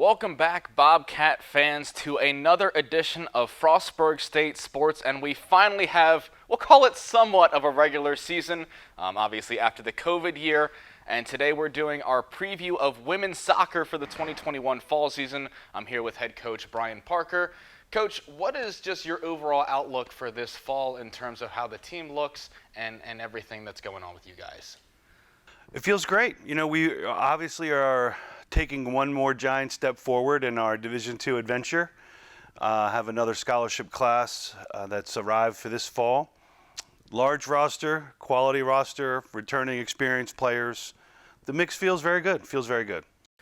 Welcome back, Bobcat fans, to another edition of Frostburg State Sports, and we finally have, we'll call it somewhat of a regular season, obviously after the COVID year, and today we're doing our preview of women's soccer for the 2021 fall season. I'm here with head coach Brian Parker. Coach, what is just your overall outlook for this fall in terms of how the team looks and everything that's going on with you guys? It feels great. You know, we obviously are taking one more giant step forward in our Division II adventure. Have another scholarship class that's arrived for this fall. Large roster, quality roster, returning experienced players. The mix feels very good.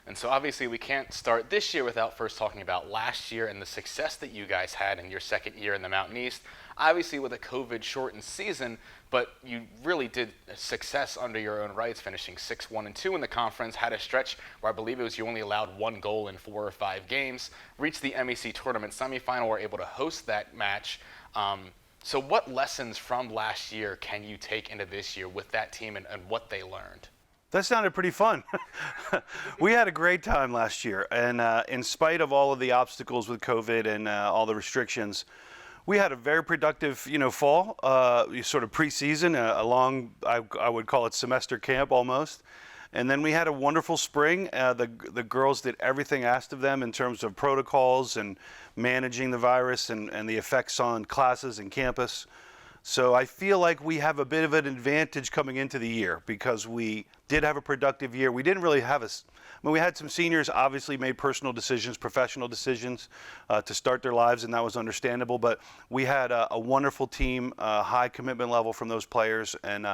And so obviously we can't start this year without first talking about last year and the success that you guys had in your second year in the Mountain East. Obviously with a COVID-shortened season, but you really did success under your own rights, finishing 6-1-2 in the conference, had a stretch where I believe it was you only allowed one goal in 4 or 5 games, reached the MEC tournament semifinal, were able to host that match. So what lessons from last year can you take into this year with that team and what they learned? That sounded pretty fun. We had a great time last year, and in spite of all of the obstacles with COVID and all the restrictions, we had a very productive, fall, sort of preseason, a long, I would call it semester camp almost. And then we had a wonderful spring. The girls did everything asked of them in terms of protocols and managing the virus and the effects on classes and campus. So I feel like we have a bit of an advantage coming into the year because we did have a productive year. We didn't really have we had some seniors obviously made personal decisions, professional decisions to start their lives, and that was understandable. But we had a wonderful team, high commitment level from those players, and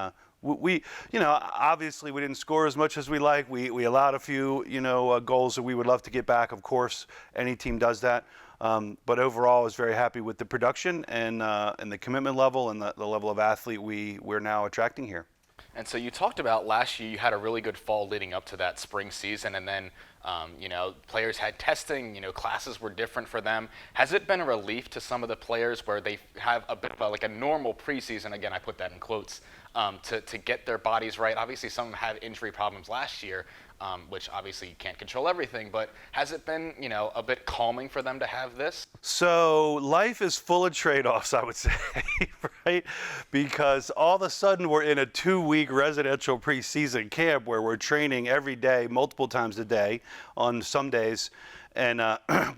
we obviously we didn't score as much as we like. We allowed a few, goals that we would love to get back. Of course, any team does that. But overall, I was very happy with the production and the commitment level and the level of athlete we're now attracting here. And so you talked about last year you had a really good fall leading up to that spring season, and then players had testing, classes were different for them. Has it been a relief to some of the players where they have a bit of like a normal preseason, again I put that in quotes, to get their bodies right? Obviously some had injury problems last year, which obviously you can't control everything, but has it been, a bit calming for them to have this? So life is full of trade-offs, I would say, right? Because all of a sudden we're in a 2-week residential preseason camp where we're training every day, multiple times a day on some days, and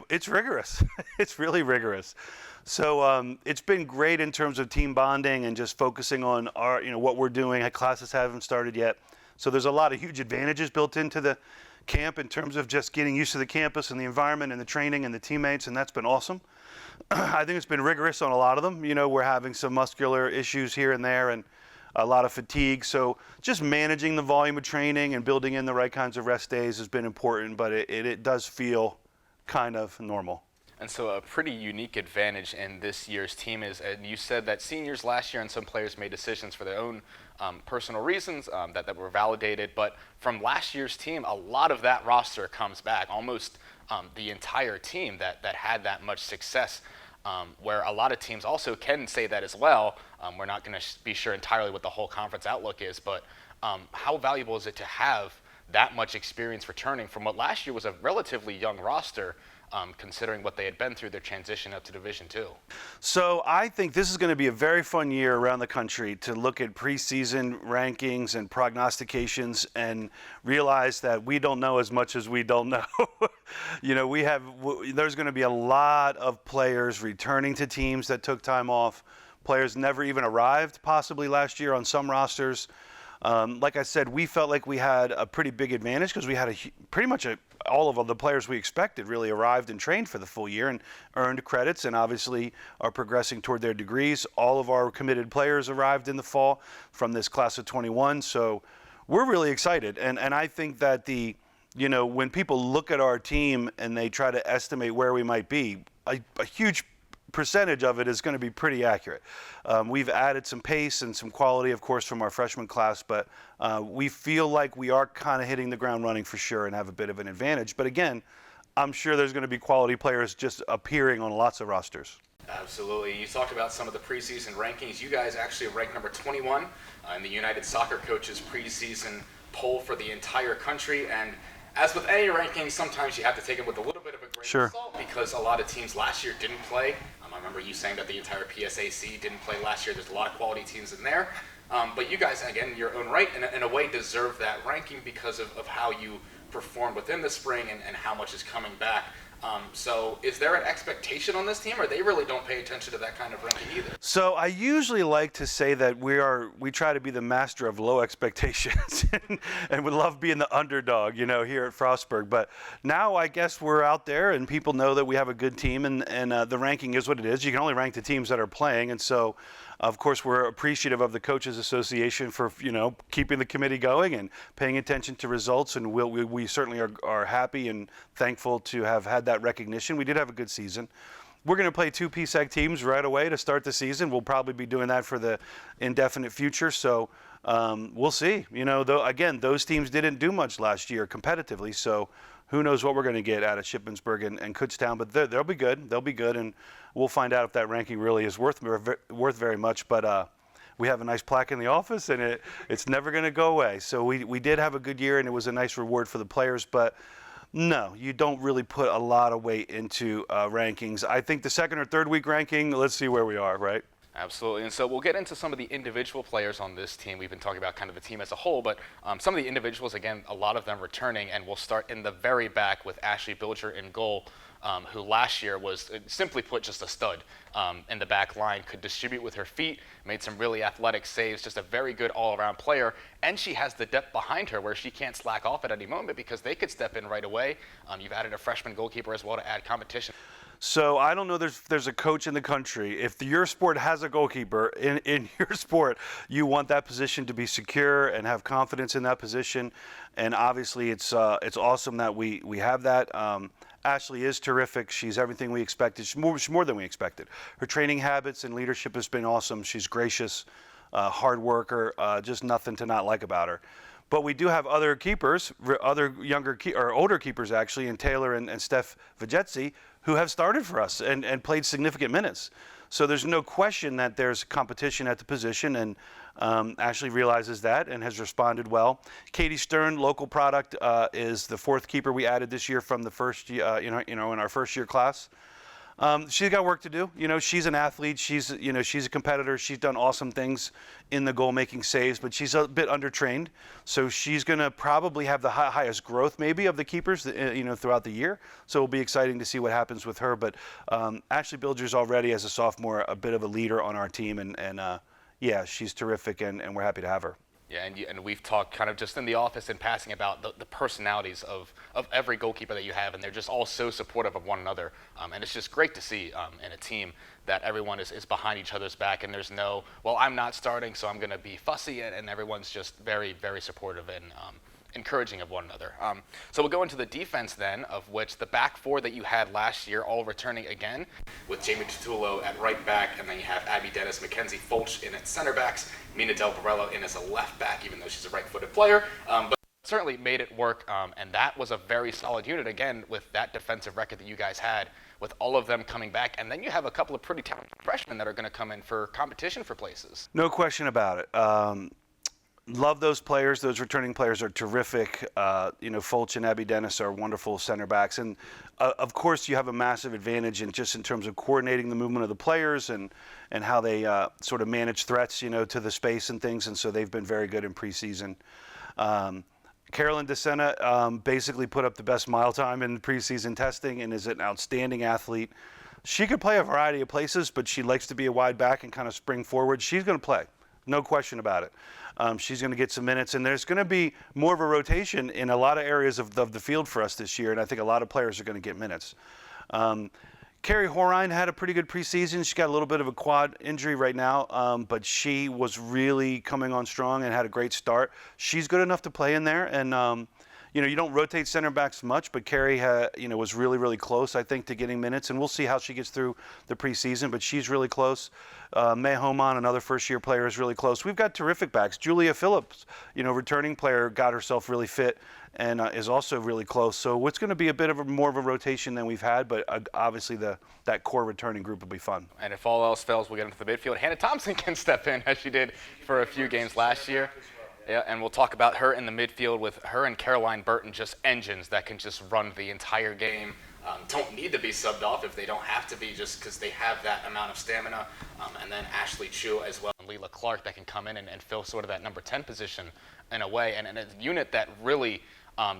it's rigorous. It's really rigorous. So it's been great in terms of team bonding and just focusing on our, what we're doing. Classes haven't started yet. So there's a lot of huge advantages built into the camp in terms of just getting used to the campus and the environment and the training and the teammates, and that's been awesome. I think it's been rigorous on a lot of them. We're having some muscular issues here and there and a lot of fatigue. So just managing the volume of training and building in the right kinds of rest days has been important, but it does feel kind of normal. And so a pretty unique advantage in this year's team is, and you said that seniors last year and some players made decisions for their own personal reasons that were validated, but from last year's team, a lot of that roster comes back, almost the entire team that had that much success, where a lot of teams also can say that as well. We're not going to be sure entirely what the whole conference outlook is, but how valuable is it to have that much experience returning from what last year was a relatively young roster, considering what they had been through their transition up to Division II? So I think this is going to be a very fun year around the country to look at preseason rankings and prognostications and realize that we don't know as much as we don't know. There's going to be a lot of players returning to teams that took time off. Players never even arrived possibly last year on some rosters. Like I said, we felt like we had a pretty big advantage because we had pretty much all of the players we expected really arrived and trained for the full year and earned credits and obviously are progressing toward their degrees. All of our committed players arrived in the fall from this class of 21. So we're really excited. And I think that when people look at our team and they try to estimate where we might be, a huge percentage of it is going to be pretty accurate. We've added some pace and some quality, of course, from our freshman class, but we feel like we are kind of hitting the ground running for sure and have a bit of an advantage. But again, I'm sure there's going to be quality players just appearing on lots of rosters. Absolutely. You talked about some of the preseason rankings. You guys actually ranked number 21 in the United Soccer Coaches preseason poll for the entire country, and As with any rankings, sometimes you have to take it with a little bit of a grain Sure. of salt because a lot of teams last year didn't play. I remember you saying that the entire PSAC didn't play last year. There's a lot of quality teams in there. But you guys, again, in your own right, in a way, deserve that ranking because of how you performed within the spring and how much is coming back. So is there an expectation on this team, or they really don't pay attention to that kind of ranking either? So I usually like to say that we try to be the master of low expectations and we love being the underdog, here at Frostburg. But now I guess we're out there and people know that we have a good team and the ranking is what it is. You can only rank the teams that are playing. And so, of course, we're appreciative of the Coaches Association for, keeping the committee going and paying attention to results. And we certainly are happy and thankful to have had that recognition. We did have a good season. We're going to play 2 PSAC teams right away to start the season. We'll probably be doing that for the indefinite future. So we'll see. Again, those teams didn't do much last year competitively. So who knows what we're going to get out of Shippensburg and Kutztown. But they'll be good. They'll be good. And we'll find out if that ranking really is worth very much. But we have a nice plaque in the office, and it's never going to go away. So we did have a good year, and it was a nice reward for the players. But no, you don't really put a lot of weight into rankings. I think the second or third week ranking, let's see where we are, right? Absolutely. And so we'll get into some of the individual players on this team. We've been talking about kind of the team as a whole, but some of the individuals, again, a lot of them returning, and we'll start in the very back with Ashley Bilger in goal, who last year was, simply put, just a stud in the back line, could distribute with her feet, made some really athletic saves, just a very good all-around player, and she has the depth behind her where she can't slack off at any moment because they could step in right away. You've added a freshman goalkeeper as well to add competition. So I don't know there's a coach in the country. If your sport has a goalkeeper, in your sport, you want that position to be secure and have confidence in that position. And obviously it's awesome that we have that. Ashley is terrific. She's everything we expected. She's more than we expected. Her training habits and leadership has been awesome. She's gracious, hard worker, just nothing to not like about her. But we do have other keepers, other older keepers actually, in Taylor and Steph Vajetzi, who have started for us and played significant minutes. So there's no question that there's competition at the position, and Ashley realizes that and has responded well. Katie Stern, local product, is the 4th keeper we added this year from the first, in our first year class. She's got work to do. She's an athlete. She's a competitor. She's done awesome things in the goal-making saves, but she's a bit undertrained. So she's going to probably have the highest growth maybe of the keepers, throughout the year. So it'll be exciting to see what happens with her. But Ashley Bilger's already, as a sophomore, a bit of a leader on our team. And yeah, she's terrific, and we're happy to have her. Yeah, and we've talked kind of just in the office and passing about the personalities of every goalkeeper that you have, and they're just all so supportive of one another. And it's just great to see in a team that everyone is behind each other's back, and there's no, well, I'm not starting, so I'm going to be fussy, and everyone's just very, very supportive and encouraging of one another. So we'll go into the defense then, of which the back 4 that you had last year all returning again, with Jamie Tutullo at right back, and then you have Abby Dennis, Mackenzie Fulch in at center backs, Mina Del Barello in as a left back, even though she's a right-footed player. But certainly made it work, and that was a very solid unit, again, with that defensive record that you guys had, with all of them coming back. And then you have a couple of pretty talented freshmen that are going to come in for competition for places. No question about it. Love those players. Those returning players are terrific. Fulch and Abby Dennis are wonderful center backs. And, of course, you have a massive advantage in terms of coordinating the movement of the players and how they sort of manage threats, to the space and things. And so they've been very good in preseason. Carolyn DeSena basically put up the best mile time in preseason testing and is an outstanding athlete. She could play a variety of places, but she likes to be a wide back and kind of spring forward. She's going to play. No question about it. She's going to get some minutes, and there's going to be more of a rotation in a lot of areas of the field for us this year, and I think a lot of players are going to get minutes. Carrie Horine had a pretty good preseason. She's got a little bit of a quad injury right now, but she was really coming on strong and had a great start. She's good enough to play in there, and you don't rotate center backs much, but Carrie was really, really close, I think, to getting minutes, and we'll see how she gets through the preseason, but she's really close. May Homan, another first-year player, is really close. We've got terrific backs. Julia Phillips, returning player, got herself really fit and is also really close. So it's going to be a bit of more of a rotation than we've had, but obviously that core returning group will be fun. And if all else fails, we'll get into the midfield. Hannah Thompson can step in, as she did for a few games last year. Yeah, and we'll talk about her in the midfield with her and Caroline Burton, just engines that can just run the entire game. Don't need to be subbed off if they don't have to be, just because they have that amount of stamina. And then Ashley Chu as well, and Leela Clark that can come in and fill sort of that number 10 position in a way. And a unit that really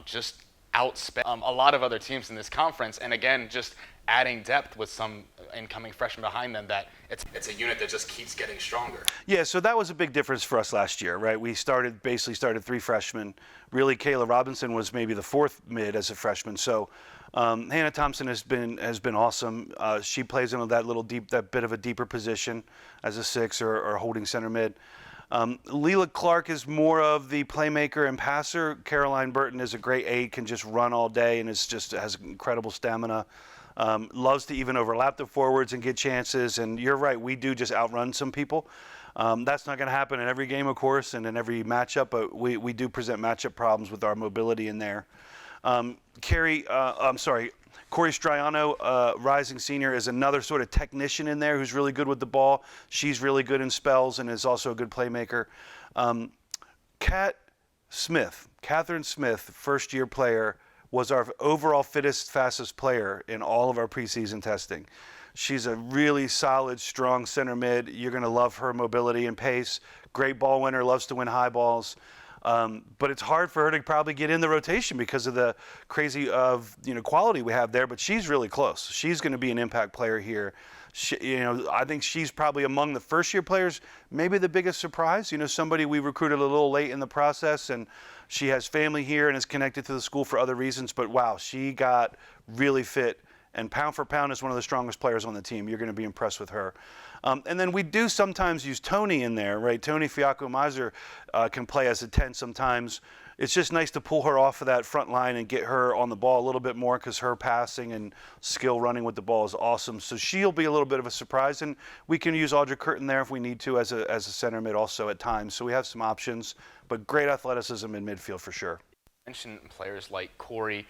just outspent a lot of other teams in this conference. And again, just adding depth with some incoming freshmen behind them, that it's a unit that just keeps getting stronger. Yeah, so that was a big difference for us last year, right? We basically started 3 freshmen. Really, Kayla Robinson was maybe the 4th mid as a freshman. So Hannah Thompson has been awesome. She plays in that bit of a deeper position as a 6 or holding center mid. Leela Clark is more of the playmaker and passer. Caroline Burton is a great 8, can just run all day and has incredible stamina. Loves to even overlap the forwards and get chances. And you're right, we do just outrun some people. That's not going to happen in every game, of course, and in every matchup, but we do present matchup problems with our mobility in there. Corey Striano, rising senior, is another sort of technician in there who's really good with the ball. She's really good in spells and is also a good playmaker. Catherine Smith, first-year player, was our overall fastest player in all of our preseason testing. She's a really solid, strong center mid. You're going to love her mobility and pace. Great ball winner, loves to win high balls. But it's hard for her to probably get in the rotation because of the crazy quality we have there. But she's really close. She's going to be an impact player here. I think she's probably among the first-year players, maybe the biggest surprise. Somebody we recruited a little late in the process, and she has family here and is connected to the school for other reasons. But wow, she got really fit, and pound for pound is one of the strongest players on the team. You're going to be impressed with her. And then we do sometimes use Tony in there, right? Tony Fiaco-Miser can play as a 10 sometimes. It's just nice to pull her off of that front line and get her on the ball a little bit more, because her passing and skill running with the ball is awesome. So she'll be a little bit of a surprise, and we can use Audra Curtin there if we need to as a center mid also at times. So we have some options, but great athleticism in midfield for sure. Mention players like Corey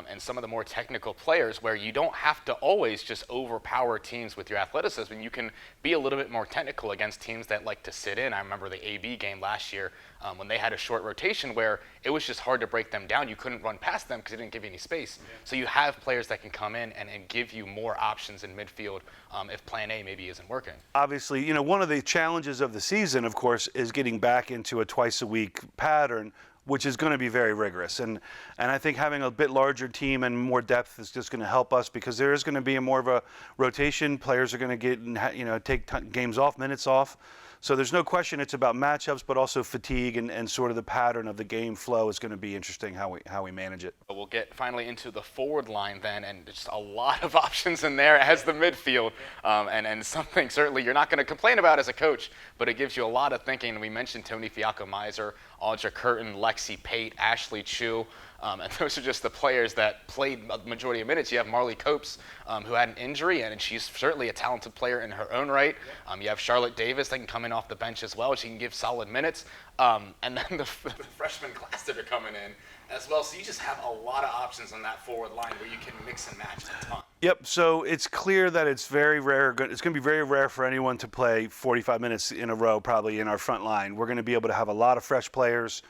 and some of the more technical players, where you don't have to always just overpower teams with your athleticism. You can be a little bit more technical against teams that like to sit in. I remember the AB game last year when they had a short rotation where it was just hard to break them down. You couldn't run past them because they didn't give you any space. Yeah. So you have players that can come in and give you more options in midfield if plan A maybe isn't working. Obviously, one of the challenges of the season, of course, is getting back into a twice-a-week pattern, which is going to be very rigorous. And I think having a bit larger team and more depth is just going to help us, because there is going to be more of a rotation. Players are going to get, take games off, minutes off. So there's no question it's about matchups, but also fatigue and sort of the pattern of the game flow is going to be interesting how we manage it. We'll get finally into the forward line then, and just a lot of options in there as the midfield, and something certainly you're not going to complain about as a coach, but it gives you a lot of thinking. We mentioned Tony Fiaco-Miser, Audra Curtin, Lexi Pate, Ashley Chu. And those are just the players that played the majority of minutes. You have Marley Copes, who had an injury, and she's certainly a talented player in her own right. You have Charlotte Davis that can come in off the bench as well. She can give solid minutes. And then the freshman class that are coming in as well. So you just have a lot of options on that forward line where you can mix and match a ton. Yep, so it's clear that it's very rare. It's going to be very rare for anyone to play 45 minutes in a row probably in our front line. We're going to be able to have a lot of fresh players.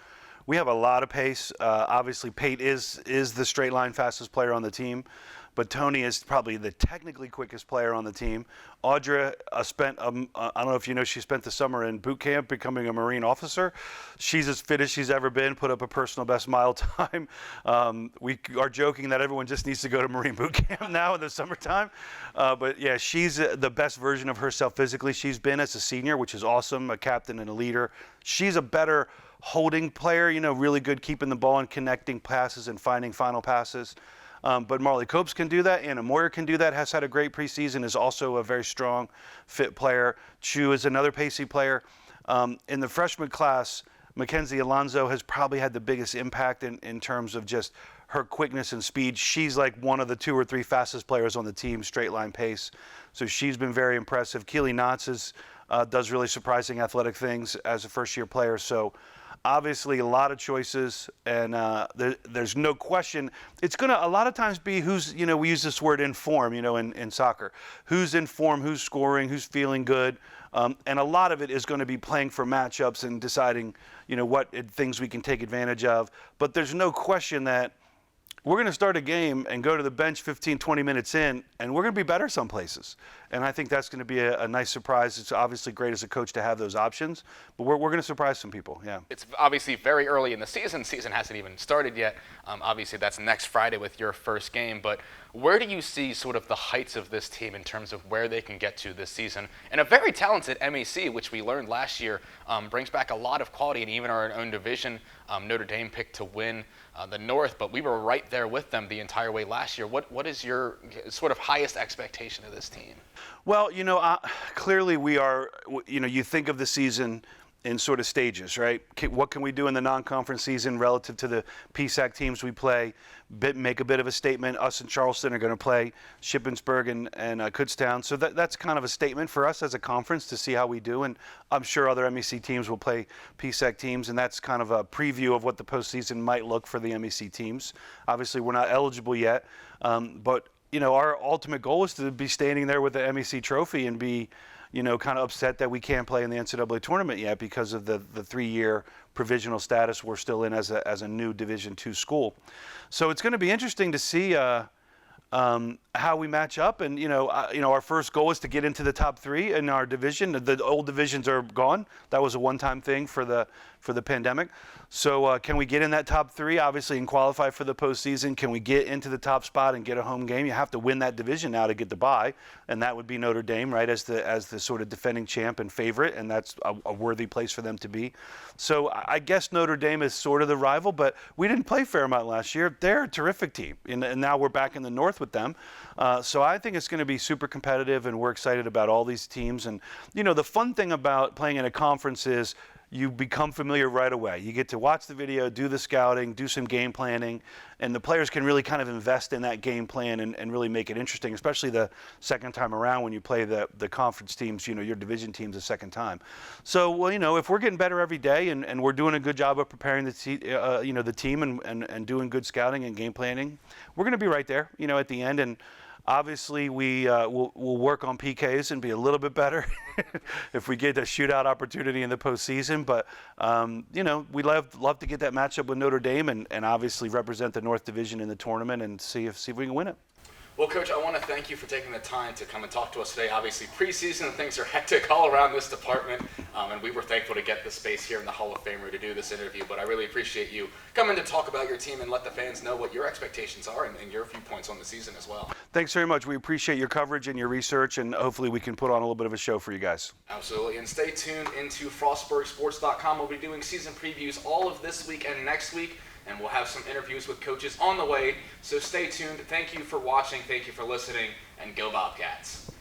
We have a lot of pace. Obviously, Pate is the straight line fastest player on the team, but Tony is probably the technically quickest player on the team. Audra spent, I don't know if you know, she spent the summer in boot camp becoming a Marine officer. She's as fit as she's ever been, put up a personal best mile time. We are joking that everyone just needs to go to Marine boot camp now in the summertime. But yeah, she's the best version of herself physically. She's been as a senior, which is awesome, a captain and a leader. She's a better holding player, really good keeping the ball and connecting passes and finding final passes. But Marley Copes can do that. Anna Moyer can do that, has had a great preseason, is also a very strong, fit player. Chu is another pacey player. In the freshman class, Mackenzie Alonso has probably had the biggest impact in terms of just her quickness and speed. She's like one of the 2 or 3 fastest players on the team, straight line pace. So she's been very impressive. Keely Knotts does really surprising athletic things as a first-year player. So Obviously, a lot of choices, and there's no question. It's going to a lot of times be who's, we use this word in form, in soccer. Who's in form, who's scoring, who's feeling good. And a lot of it is going to be playing for matchups and deciding, what things we can take advantage of. But there's no question that we're going to start a game and go to the bench 15, 20 minutes in, and we're going to be better some places. And I think that's going to be a nice surprise. It's obviously great as a coach to have those options, but we're going to surprise some people, yeah. It's obviously very early in the season. Season hasn't even started yet. Obviously, that's next Friday with your first game. But where do you see sort of the heights of this team in terms of where they can get to this season? And a very talented MEC, which we learned last year, brings back a lot of quality, and even our own division, Notre Dame picked to win the North, but we were right there with them the entire way last year. What is your sort of highest expectation of this team? Well, clearly we are, you think of the season in sort of stages, right? What can we do in the non-conference season relative to the PSAC teams we play? Make a bit of a statement. Us and Charleston are going to play Shippensburg and Kutztown. So that's kind of a statement for us as a conference to see how we do. And I'm sure other MEC teams will play PSAC teams, and that's kind of a preview of what the postseason might look for the MEC teams. Obviously, we're not eligible yet, but our ultimate goal is to be standing there with the MEC trophy and be, kind of upset that we can't play in the NCAA tournament yet because of the 3-year provisional status we're still in as a new Division II school. So it's going to be interesting to see how we match up. And our first goal is to get into the top 3 in our division. The old divisions are gone. That was a one-time thing for the pandemic. So can we get in that top 3, obviously, and qualify for the postseason? Can we get into the top spot and get a home game? You have to win that division now to get the bye, and that would be Notre Dame, right, as the sort of defending champ and favorite, and that's a worthy place for them to be. So I guess Notre Dame is sort of the rival, but we didn't play Fairmont last year. They're a terrific team, and now we're back in the North with them. So I think it's going to be super competitive, and we're excited about all these teams. And, the fun thing about playing in a conference is you become familiar right away. You get to watch the video, do the scouting, do some game planning, and the players can really kind of invest in that game plan and really make it interesting, especially the second time around when you play the conference teams, your division teams the second time. So, well, if we're getting better every day and we're doing a good job of preparing the team and doing good scouting and game planning, we're going to be right there, at the end. And obviously, we'll work on PKs and be a little bit better if we get a shootout opportunity in the postseason. But, we love to get that matchup with Notre Dame and obviously represent the North Division in the tournament and see if we can win it. Well, Coach, I want to thank you for taking the time to come and talk to us today. Obviously, preseason, things are hectic all around this department, and we were thankful to get the space here in the Hall of Fame room to do this interview. But I really appreciate you coming to talk about your team and let the fans know what your expectations are and your viewpoints on the season as well. Thanks very much. We appreciate your coverage and your research, and hopefully we can put on a little bit of a show for you guys. Absolutely, and stay tuned into frostburgsports.com. We'll be doing season previews all of this week and next week, and we'll have some interviews with coaches on the way, so stay tuned. Thank you for watching, thank you for listening, and go Bobcats.